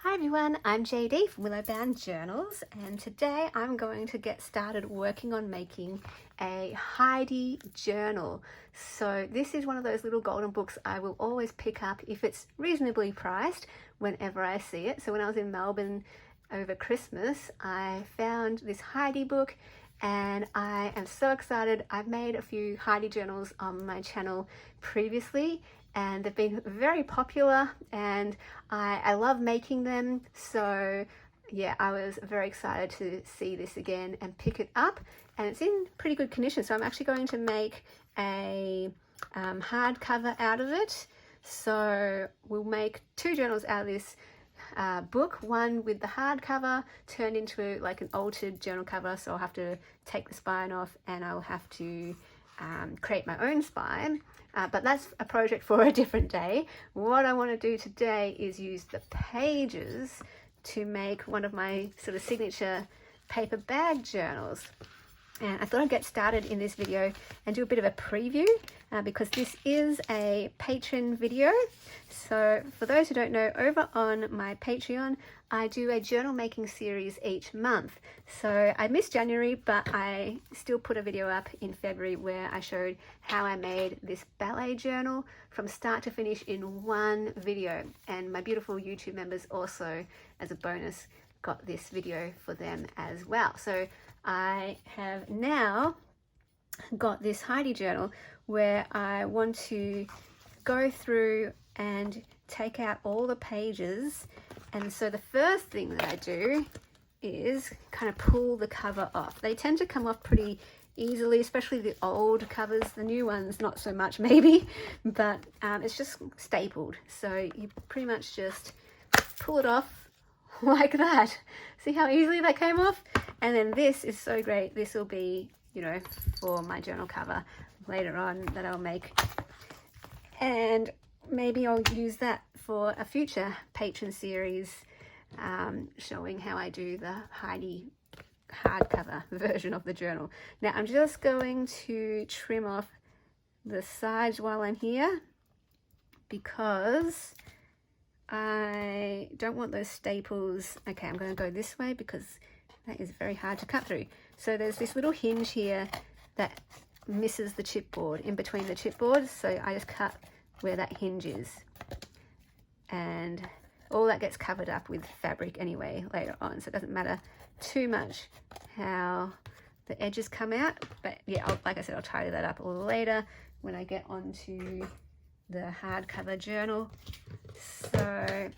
Hi everyone, I'm JD from Willowbound Journals, and today I'm going to get started working on making a Heidi journal. So this is one of those little golden books I will always pick up if it's reasonably priced whenever I see it. So when I was in Melbourne over Christmas, I found this Heidi book and I am so excited. I've made a few Heidi journals on my channel previously and they've been very popular and I love making them. So yeah, I was very excited to see this again and pick it up, and it's in pretty good condition. So I'm actually going to make a hardcover out of it. So we'll make two journals out of this book, one with the hardcover turned into like an altered journal cover, so I'll have to take the spine off and I'll have to create my own spine, but that's a project for a different day. What I want to do today is use the pages to make one of my sort of signature paper bag journals. And I thought I'd get started in this video and do a bit of a preview because this is a patron video. So for those who don't know, over on my Patreon, I do a journal making series each month. So I missed January, but I still put a video up in February where I showed how I made this ballet journal from start to finish in one video. And my beautiful YouTube members also, as a bonus, got this video for them as well. So I have now got this Heidi journal where I want to go through and take out all the pages. And so the first thing that I do is kind of pull the cover off. They tend to come off pretty easily, especially the old covers. The new ones not so much maybe, but it's just stapled. So you pretty much just pull it off like that. See how easily that came off? And then this is so great. This will be, you know, for my journal cover later on that I'll make. And maybe I'll use that for a future patron series showing how I do the Heidi hardcover version of the journal. Now I'm just going to trim off the sides while I'm here because I don't want those staples. Okay, I'm going to go this way because that is very hard to cut through. So there's this little hinge here that misses the chipboard, in between the chipboards. So I just cut where that hinge is. And all that gets covered up with fabric anyway later on. So it doesn't matter too much how the edges come out. But yeah, like I said, I'll tidy that up later when I get onto the hardcover journal. So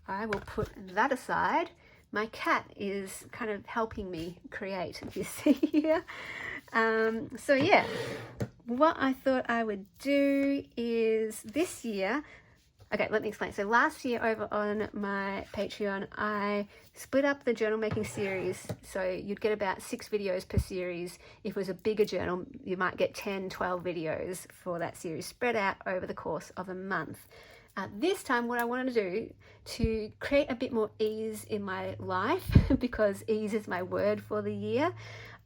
I will put that aside. My cat is kind of helping me create, you see here. So yeah, what I thought I would do is this year, okay, let me explain. So last year over on my Patreon, I split up the journal making series. So you'd get about 6 videos per series. If it was a bigger journal, you might get 10, 12 videos for that series spread out over the course of a month. This time what I wanted to do to create a bit more ease in my life, because ease is my word for the year,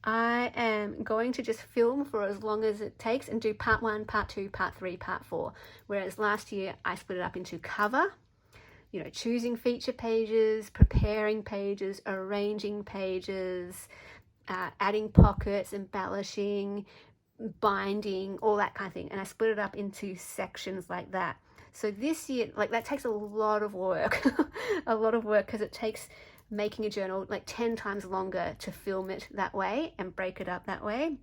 I am going to just film for as long as it takes and do part 1, part 2, part 3, part 4. Whereas last year I split it up into cover, you know, choosing feature pages, preparing pages, arranging pages, adding pockets, embellishing, binding, all that kind of thing. And I split it up into sections like that. So this year, like, that takes a lot of work, a lot of work, because it takes making a journal like 10 times longer to film it that way and break it up that way.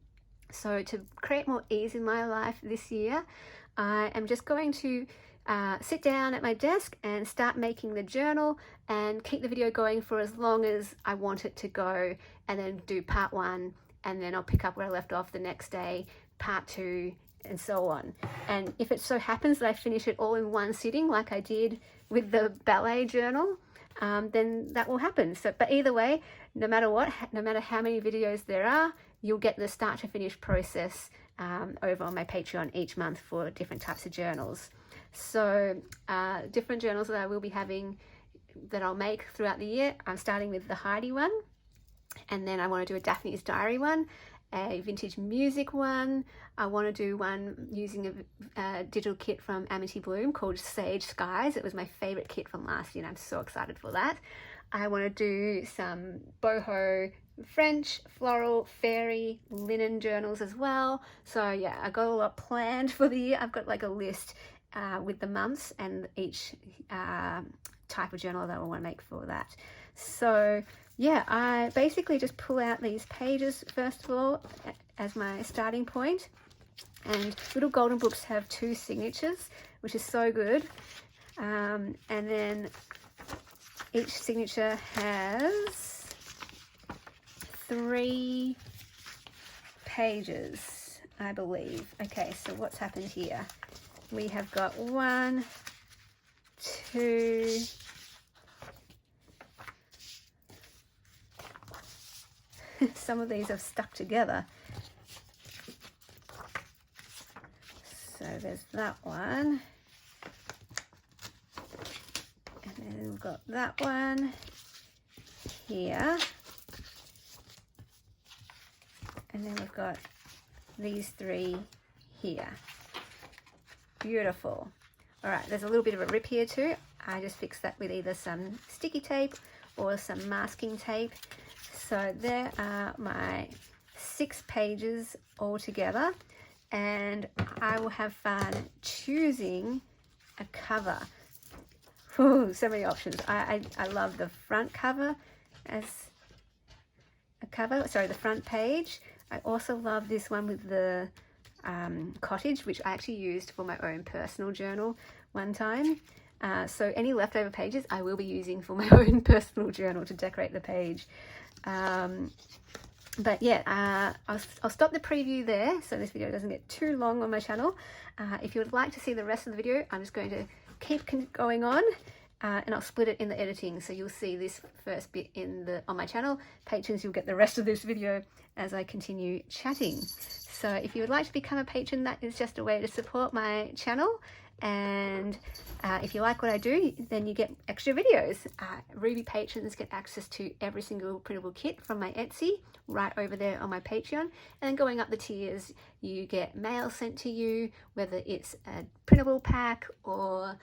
So to create more ease in my life this year, I am just going to sit down at my desk and start making the journal and keep the video going for as long as I want it to go, and then do part 1, and then I'll pick up where I left off the next day, part 2, and so on. And if it so happens that I finish it all in one sitting like I did with the ballet journal, then that will happen. So, but either way, no matter what, no matter how many videos there are, you'll get the start to finish process over on my Patreon each month for different types of journals. So different journals that I will be having that I'll make throughout the year. I'm starting with the Heidi one, and then I want to do a Daphne's Diary one, a vintage music one. I want to do one using a digital kit from Amity Bloom called Sage Skies. It was my favorite kit from last year and I'm so excited for that. I want to do some boho French, floral, fairy, linen journals as well. So yeah, I got a lot planned for the year. I've got like a list with the months and each type of journal that I want to make for that. So yeah, I basically just pull out these pages first of all as my starting point. And Little Golden Books have 2 signatures, which is so good. And then each signature has 3 pages, I believe. Okay, so what's happened here? We have got 1, 2, some of these have stuck together. So there's that one. And then we've got that one here. And then we've got these 3 here. Beautiful. All right, there's a little bit of a rip here too. I just fixed that with either some sticky tape or some masking tape. So there are my 6 pages all together, and I will have fun choosing a cover. Ooh, so many options. I love the front cover as a cover, sorry, the front page. I also love this one with the cottage, which I actually used for my own personal journal one time. So any leftover pages I will be using for my own personal journal to decorate the page. But yeah, I'll stop the preview there so this video doesn't get too long on my channel. If you would like to see the rest of the video, I'm just going to keep going on, and I'll split it in the editing, so you'll see this first bit on my channel. Patrons, you'll get the rest of this video as I continue chatting. So if you would like to become a patron, that is just a way to support my channel. And if you like what I do, then you get extra videos. Ruby patrons get access to every single printable kit from my Etsy right over there on my Patreon. And then going up the tiers, you get mail sent to you, whether it's a printable pack or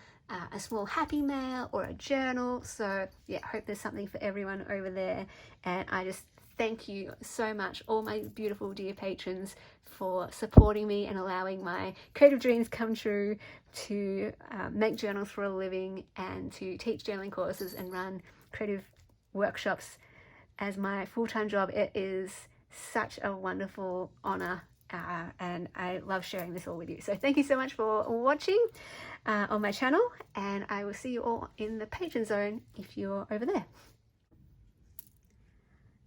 a small happy mail or a journal. So yeah, I hope there's something for everyone over there. And I just thank you so much, all my beautiful dear patrons, for supporting me and allowing my creative dreams come true to make journals for a living and to teach journaling courses and run creative workshops as my full-time job. It is such a wonderful honor, and I love sharing this all with you. So thank you so much for watching on my channel, and I will see you all in the patron zone if you're over there.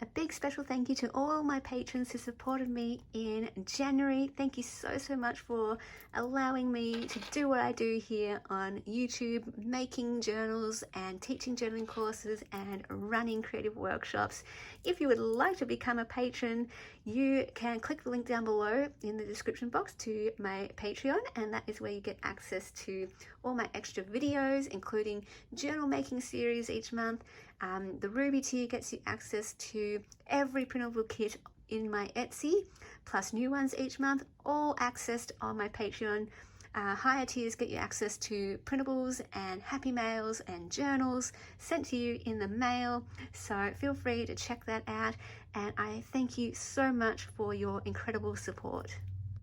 A big special thank you to all my patrons who supported me in January. Thank you so much for allowing me to do what I do here on YouTube, making journals and teaching journaling courses and running creative workshops. If you would like to become a patron, you can click the link down below in the description box to my Patreon, and that is where you get access to all my extra videos, including journal making series each month. The Ruby tier gets you access to every printable kit in my Etsy, plus new ones each month, all accessed on my Patreon. Higher tiers get you access to printables and happy mails and journals sent to you in the mail. So feel free to check that out, and I thank you so much for your incredible support.